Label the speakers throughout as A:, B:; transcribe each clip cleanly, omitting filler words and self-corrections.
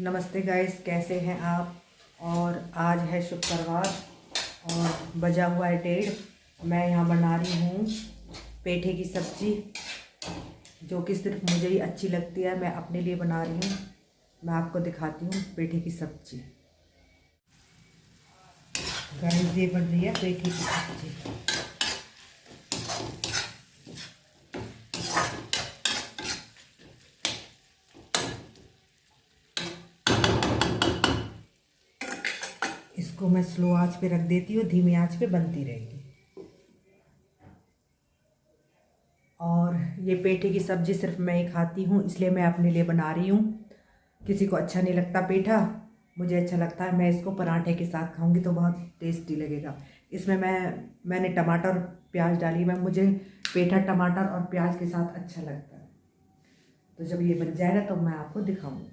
A: नमस्ते गाइस, कैसे हैं आप। और आज है शुक्रवार और बजा हुआ है 1:30। मैं यहाँ बना रही हूँ पेठे की सब्ज़ी, जो कि सिर्फ मुझे ही अच्छी लगती है। मैं अपने लिए बना रही हूँ। मैं आपको दिखाती हूँ पेठे की सब्ज़ी। गाइस, ये बन रही है पेठे की सब्ज़ी। इसको मैं स्लो आंच पे रख देती हूँ, धीमी आंच पे बनती रहेगी। और ये पेठे की सब्ज़ी सिर्फ मैं ही खाती हूँ, इसलिए मैं अपने लिए बना रही हूँ। किसी को अच्छा नहीं लगता पेठा, मुझे अच्छा लगता है। मैं इसको पराठे के साथ खाऊंगी तो बहुत टेस्टी लगेगा। इसमें मैंने टमाटर और प्याज डाली। मुझे पेठा टमाटर और प्याज के साथ अच्छा लगता है। तो जब ये बन जाएगा तो मैं आपको दिखाऊंगी।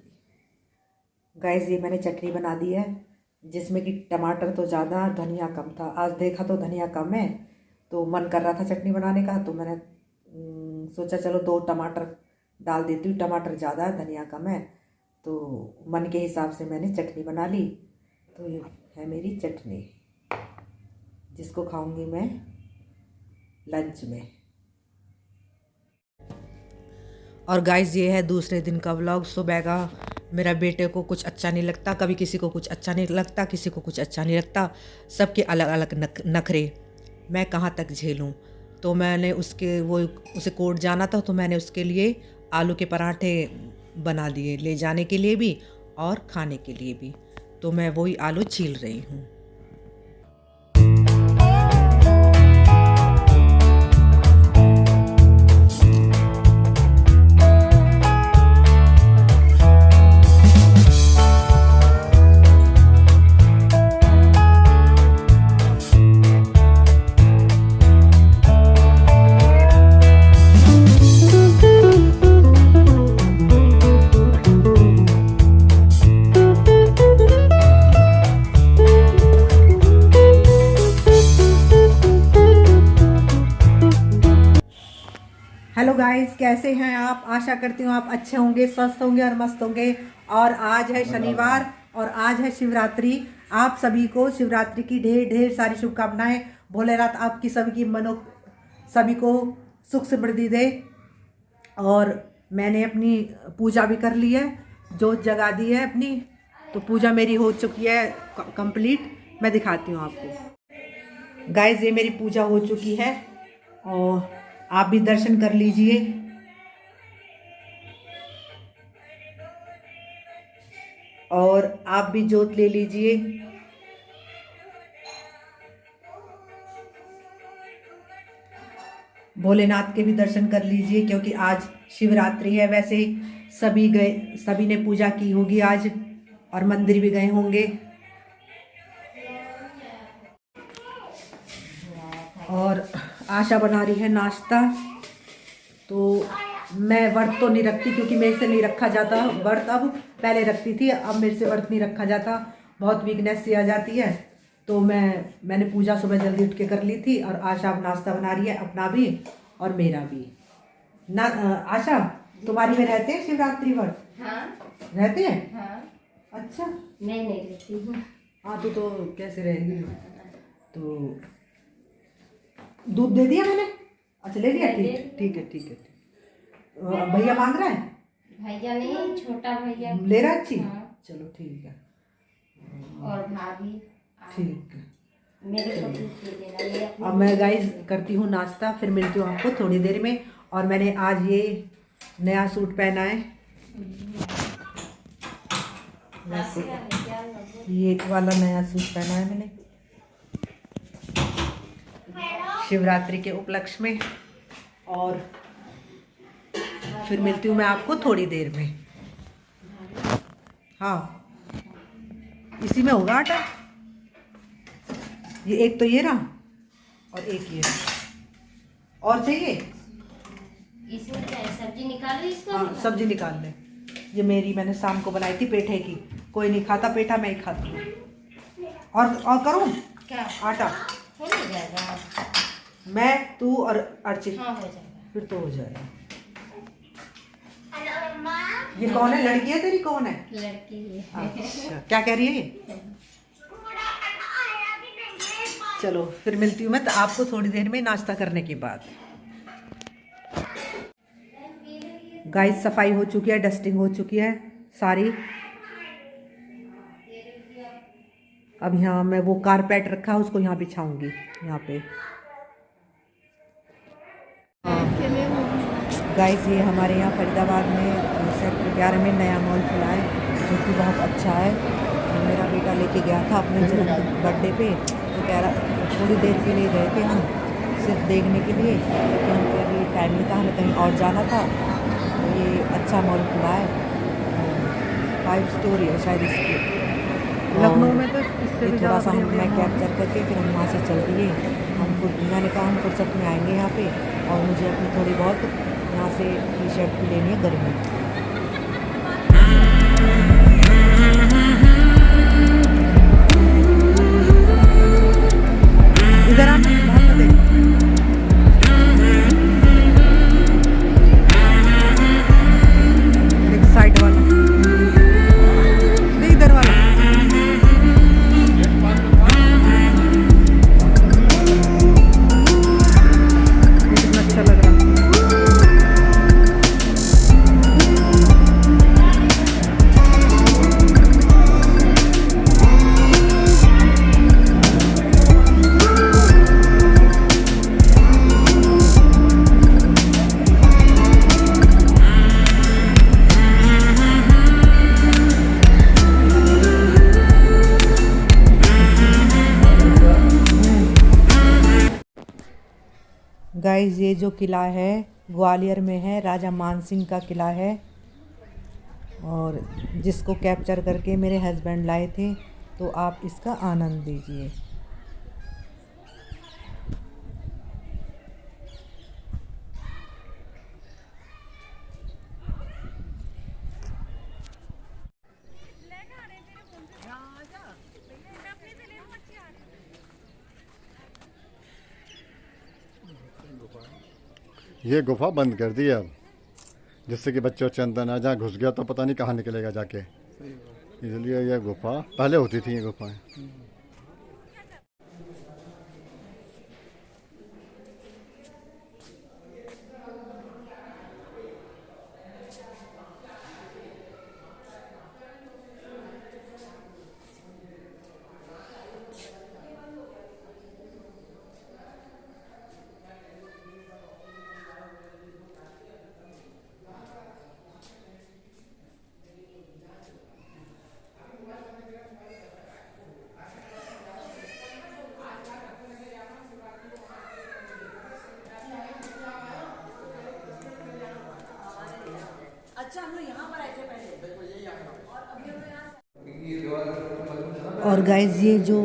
A: गाइस, ये मैंने चटनी बना दी है, जिसमें कि टमाटर तो ज़्यादा, धनिया कम था। आज देखा तो धनिया कम है, तो मन कर रहा था चटनी बनाने का, तो मैंने सोचा चलो 2 टमाटर डाल देती हूँ। टमाटर ज़्यादा है, धनिया कम है, तो मन के हिसाब से मैंने चटनी बना ली। तो ये है मेरी चटनी, जिसको खाऊंगी मैं लंच में। और गाइस, ये है दूसरे दिन का व्लॉग, सुबह का। मेरा बेटे को कुछ अच्छा नहीं लगता, कभी किसी को कुछ अच्छा नहीं लगता, किसी को कुछ अच्छा नहीं लगता। सबके अलग अलग नखरे, मैं कहाँ तक झेलूं। तो मैंने उसे कोर्ट जाना था, तो मैंने उसके लिए आलू के पराठे बना दिए, ले जाने के लिए भी और खाने के लिए भी। तो मैं वही आलू छील रही हूँ। हेलो गाइस, कैसे हैं आप। आशा करती हूँ आप अच्छे होंगे, स्वस्थ होंगे और मस्त होंगे। और आज है शनिवार और आज है शिवरात्रि। आप सभी को शिवरात्रि की ढेर ढेर सारी शुभकामनाएं। भोलेनाथ आपकी सभी को सुख समृद्धि दे। और मैंने अपनी पूजा भी कर ली है, जोत जगा दी है अपनी। तो पूजा मेरी हो चुकी है कंप्लीट। मैं दिखाती हूँ आपको। गाइस, ये मेरी पूजा हो चुकी है और आप भी दर्शन कर लीजिए। और आप भी जोत ले लीजिए। भोलेनाथ के भी दर्शन कर लीजिए, क्योंकि आज शिवरात्रि है। वैसे सभी ने पूजा की होगी आज, और मंदिर भी गए होंगे। और आशा बना रही है नाश्ता। तो मैं व्रत तो नहीं रखती, क्योंकि मेरे से नहीं रखा जाता व्रत। अब पहले रखती थी, अब मेरे से व्रत नहीं रखा जाता, बहुत वीकनेस सी आ जाती है। तो मैंने पूजा सुबह जल्दी उठ के कर ली थी। और आशा अब नाश्ता बना रही है, अपना भी और मेरा भी ना। आशा, तुम्हारी में रहते हैं शिवरात्रि व्रत?
B: हाँ,
A: रहते हैं।
B: हाँ।
A: अच्छा,
B: मैं नहीं रहती हूँ।
A: हाँ, तो कैसे रहेगी। तो दूध दे दिया मैंने। अच्छा, ले लिया। ठीक है। भैया मांग रहा है?
B: भैया नहीं, छोटा भैया
A: ले रहा है। अच्छी।
B: हाँ।
A: चलो ठीक है।
B: और भाभी।
A: ठीक है।
B: मेरे को दूध दे देना।
A: अब मैं गाइस करती हूँ नाश्ता, फिर मिलती हूँ आपको थोड़ी देर में। और मैंने आज ये नया सूट पहना है, ये वाला नया सूट पहना है मैंने शिवरात्रि के उपलक्ष्य में। और फिर मिलती हूँ मैं आपको थोड़ी देर में। हाँ, इसी में होगा आटा। ये एक तो ये रहा और एक ये रहा। और चाहिए?
B: इसमें क्या है, सब्जी निकाल ली इसको?
A: हाँ, सब्जी निकाल ले। ये मैंने शाम को बनाई थी पेठे की। कोई नहीं खाता पेठा, मैं ही खाती हूँ। और करूँ
B: क्या
A: आटा?
B: हो नहीं जाएगा?
A: मैं, तू और अर्चित।
B: हाँ, हो जाएगा।
A: फिर तो हो जाएगा। ये कौन है? लड़की है तेरी? कौन है?
B: लड़की है।
A: अच्छा, क्या कह रही है ये? चलो फिर मिलती हूँ मैं तो आपको थोड़ी देर में नाश्ता करने के बाद। गाइस सफाई हो चुकी है, डस्टिंग हो चुकी है सारी। अब यहाँ मैं वो कारपेट रखा है उसको यहाँ बिछाऊंगी यहाँ पे। गाइस ये हमारे यहाँ फरीदाबाद में सेक्टर 11 में नया मॉल खुला है जो कि बहुत अच्छा है। मेरा बेटा लेके गया था अपने जन्मदिन बर्थडे पे, तो कह रहा थोड़ी देर के लिए गए थे हम सिर्फ देखने के लिए, क्योंकि हमको अभी टाइम नहीं था, हमें कहीं और जाना था। तो ये अच्छा मॉल खुला है, 5 स्टोरी है शायद इसकी।
C: लखनऊ में तो इससे भी
A: थोड़ा सा
C: बड़े
A: मैं
C: बड़े
A: कैप्चर करके फिर हम वहाँ से चल दिए। मैंने कहा हम फुर्सत में आएंगे यहाँ पे, और मुझे अपनी थोड़ी बहुत यहाँ से टी शर्ट भी लेनी है गर्मी। इधर आना, बाहर मत देख। एक साइड वाला नहीं, इधर वाला। कितना अच्छा लग रहा है। गाइस ये जो किला है ग्वालियर में है, राजा मानसिंह का किला है, और जिसको कैप्चर करके मेरे हस्बैंड लाए थे, तो आप इसका आनंद लीजिए।
D: ये गुफा बंद कर दी है अब, जिससे कि बच्चे बच्चे अंदर ना, जहाँ घुस गया तो पता नहीं कहाँ निकलेगा जाके। इसलिए ये गुफा पहले होती थी, ये गुफाएं।
A: और गाइस ये जो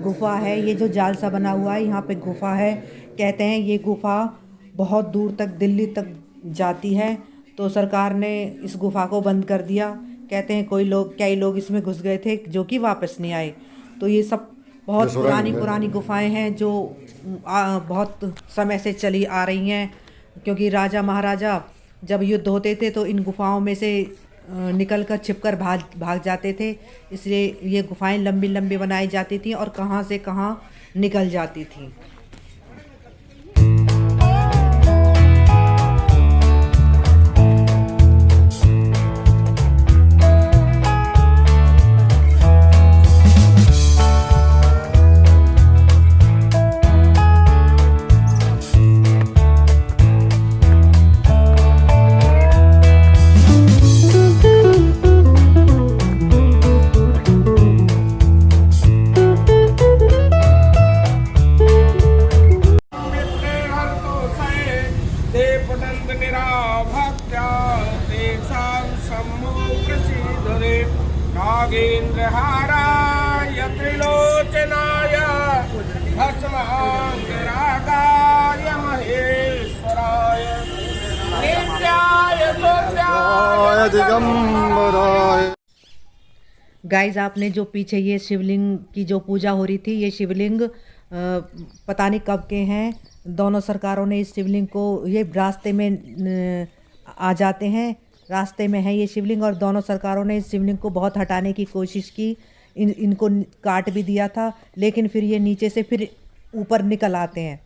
A: गुफा है, ये जो जाल सा बना हुआ है, यहाँ पे गुफा है। कहते हैं ये गुफा बहुत दूर तक दिल्ली तक जाती है, तो सरकार ने इस गुफा को बंद कर दिया। कहते हैं कई लोग इसमें घुस गए थे जो कि वापस नहीं आए। तो ये सब बहुत पुरानी गुफाएं हैं जो बहुत समय से चली आ रही हैं, क्योंकि राजा महाराजा जब युद्ध होते थे तो इन गुफाओं में से निकलकर छिपकर भाग जाते थे। इसलिए ये गुफाएं लंबी लंबी बनाई जाती थी और कहाँ से कहाँ निकल जाती थी।
E: नागेन्द्रहाराय त्रिलोचनाय भस्मांगरागाय महेश्वराय नित्याय सूर्याय
D: दिगंबराय।
A: गाइस आपने जो पीछे ये शिवलिंग की जो पूजा हो रही थी, ये शिवलिंग पता नहीं कब के हैं। दोनों सरकारों ने इस शिवलिंग को, ये रास्ते में आ जाते हैं रास्ते में है ये शिवलिंग, और दोनों सरकारों ने इस शिवलिंग को बहुत हटाने की कोशिश की। इनको काट भी दिया था, लेकिन फिर ये नीचे से फिर ऊपर निकल आते हैं।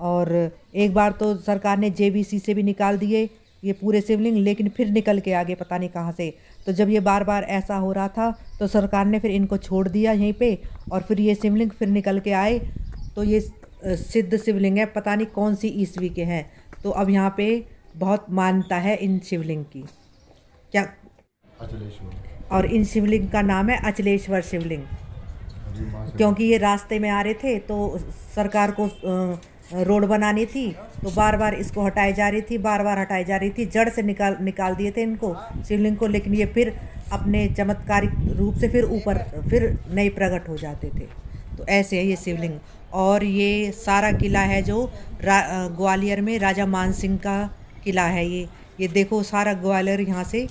A: और एक बार तो सरकार ने JVC से भी निकाल दिए ये पूरे शिवलिंग, लेकिन फिर निकल के आगे पता नहीं कहाँ से। तो जब ये बार बार ऐसा हो रहा था तो सरकार ने फिर इनको छोड़ दिया यहीं पे, और फिर ये शिवलिंग फिर निकल के आए। तो ये सिद्ध शिवलिंग है, पता नहीं कौन सी ईस्वी के हैं। तो अब यहाँ पे बहुत मान्यता है इन शिवलिंग की। क्या? और इन शिवलिंग का नाम है अचलेश्वर शिवलिंग, क्योंकि ये रास्ते में आ रहे थे तो सरकार को रोड बनानी थी, तो बार बार इसको हटाई जा रही थी, बार बार हटाई जा रही थी। जड़ से निकाल दिए थे इनको, शिवलिंग को, लेकिन ये फिर अपने चमत्कारिक रूप से फिर ऊपर फिर नए प्रकट हो जाते थे। तो ऐसे है ये शिवलिंग। और ये सारा किला है जो ग्वालियर में राजा मानसिंह का किला है। ये देखो सारा ग्वालियर यहाँ से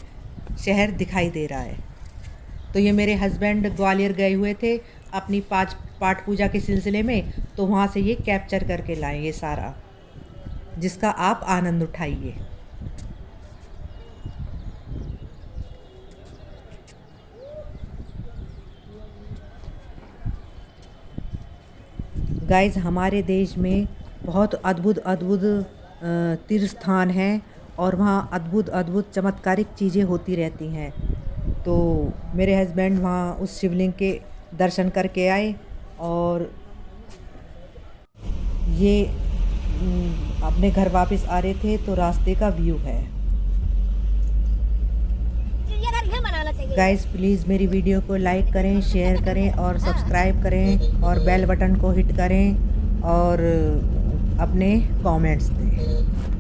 A: शहर दिखाई दे रहा है। तो ये मेरे हस्बैंड ग्वालियर गए हुए थे अपनी पाठ पूजा के सिलसिले में, तो वहाँ से ये कैप्चर करके लाए ये सारा, जिसका आप आनंद उठाइए। गाइस, हमारे देश में बहुत अद्भुत तीर्थ स्थान हैं, और वहाँ अद्भुत चमत्कारिक चीज़ें होती रहती हैं। तो मेरे हस्बैंड वहाँ उस शिवलिंग के दर्शन करके आए, और ये अपने घर वापस आ रहे थे तो रास्ते का व्यू है। गाइस, प्लीज़ मेरी वीडियो को लाइक करें, शेयर करें और सब्सक्राइब करें, और बेल बटन को हिट करें, और अपने कमेंट्स दें।